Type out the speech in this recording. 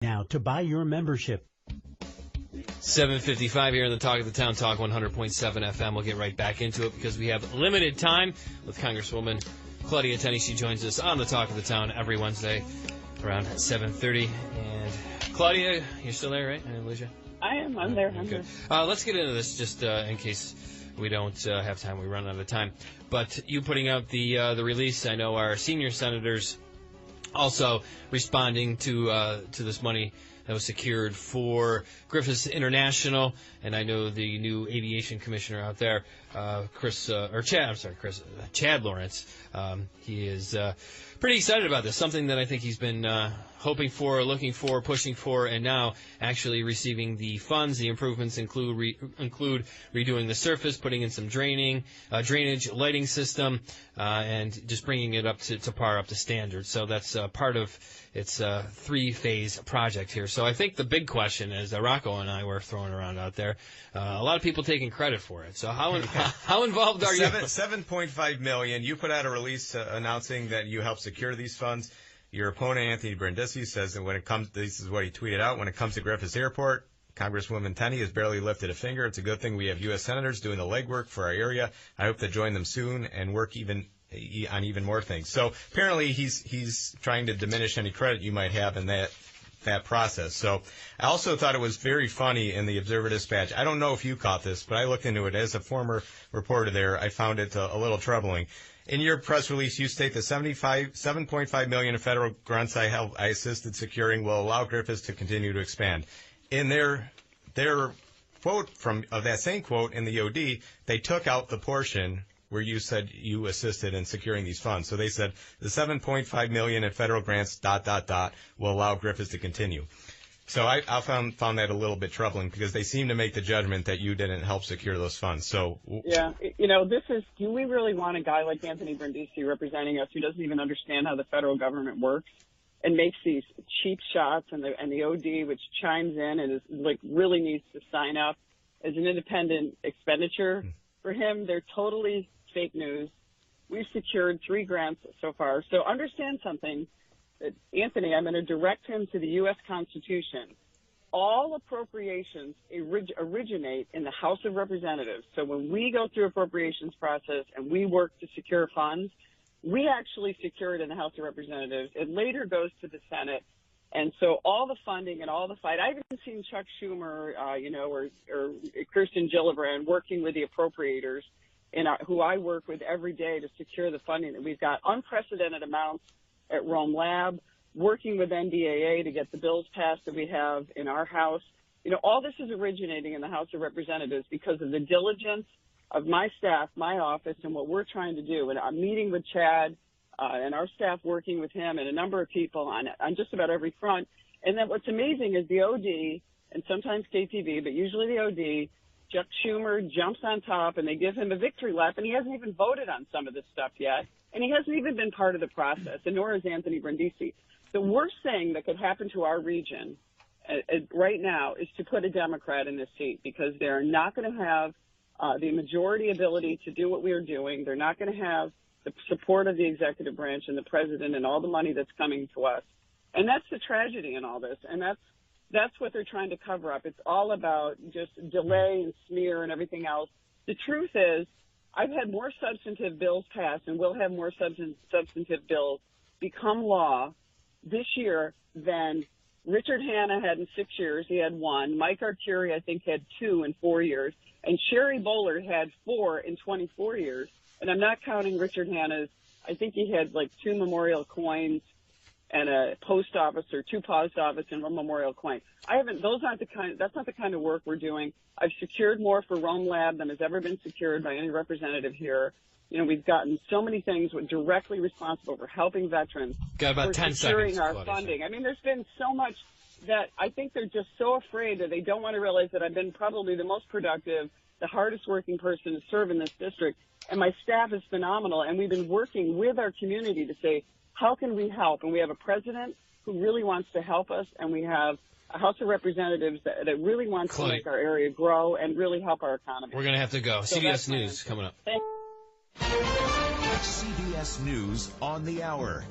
now to buy your membership. 7:55 here in the Talk of the Town, Talk 100.7 FM. We'll get right back into it because we have limited time with Congresswoman Claudia Tenney. She joins us on the Talk of the Town every Wednesday around 7:30. And Claudia, you're still there, right? I didn't lose you? I am. I'm there. I'm good. there. Let's get into this just in case we don't have time. We run out of time. But you putting out the release, I know our senior senators also responding to this money that was secured for Griffiths International, and I know the new aviation commissioner out there, Chad Lawrence. He is pretty excited about this, something that I think he's been hoping for, looking for, pushing for, and now actually receiving the funds. The improvements include redoing the surface, putting in some drainage, lighting system, and just bringing it up to par, up to standard. So that's part of its three-phase project here. So I think the big question, as Rocco and I were throwing around out there, a lot of people taking credit for it. So how involved are you? $7.5 million. You put out a release announcing that you helped secure these funds. Your opponent, Anthony Brindisi, says that when it comes, this is what he tweeted out, when it comes to Griffiths Airport, Congresswoman Tenney has barely lifted a finger. It's a good thing we have U.S. senators doing the legwork for our area. I hope to join them soon and work on even more things. So apparently he's trying to diminish any credit you might have in that process. So I also thought it was very funny in the Observer-Dispatch. I don't know if you caught this, but I looked into it. As a former reporter there, I found it a little troubling. In your press release, you state the $7.5 million in federal grants I assisted securing will allow Griffiths to continue to expand. In their quote of that same quote in the OD, they took out the portion where you said you assisted in securing these funds. So they said the $7.5 million in federal grants ... will allow Griffiths to continue. So I found that a little bit troubling because they seem to make the judgment that you didn't help secure those funds. So yeah, do we really want a guy like Anthony Brindisi representing us who doesn't even understand how the federal government works and makes these cheap shots and the OD, which chimes in and is really needs to sign up as an independent expenditure for him? They're totally fake news. We've secured 3 grants so far. So understand something. Anthony, I'm going to direct him to the U.S. Constitution. All appropriations originate in the House of Representatives. So when we go through appropriations process and we work to secure funds, we actually secure it in the House of Representatives. It later goes to the Senate. And so all the funding and all the fight, I've even seen Chuck Schumer, or Kirsten Gillibrand working with the appropriators, who I work with every day to secure the funding. That we've got unprecedented amounts at Rome Lab, working with NDAA to get the bills passed that we have in our House. All this is originating in the House of Representatives because of the diligence of my staff, my office, and what we're trying to do. And I'm meeting with Chad and our staff working with him and a number of people on just about every front. And then what's amazing is the OD, and sometimes KTV, but usually the OD, Chuck Schumer jumps on top and they give him a victory lap, and he hasn't even voted on some of this stuff yet. And he hasn't even been part of the process, and nor is Anthony Brindisi. The worst thing that could happen to our region right now is to put a Democrat in this seat, because they're not going to have the majority ability to do what we are doing. They're not going to have the support of the executive branch and the president and all the money that's coming to us. And that's the tragedy in all this, and that's what they're trying to cover up. It's all about just delay and smear and everything else. The truth is, I've had more substantive bills passed, and we'll have more substantive bills become law this year than Richard Hanna had in 6 years. He had 1. Mike Arcuri, I think, had 2 in 4 years. And Sherry Bollard had 4 in 24 years. And I'm not counting Richard Hanna's. I think he had 2 memorial coins and a post office, or 2 post office and 1 memorial coin. That's not the kind of work we're doing. I've secured more for Rome Lab than has ever been secured by any representative here. We've gotten so many things directly responsible for helping veterans. Got about 10 securing seconds, our Claudia. funding. I mean, there's been so much that I think they're just so afraid that they don't want to realize that I've been probably the most productive, the hardest working person to serve in this district. And my staff is phenomenal. And we've been working with our community to say, how can we help? And we have a president who really wants to help us, and we have a House of Representatives that really wants to make our area grow and really help our economy. We're going to have to go. So CBS News coming up. Thanks. CBS News on the hour.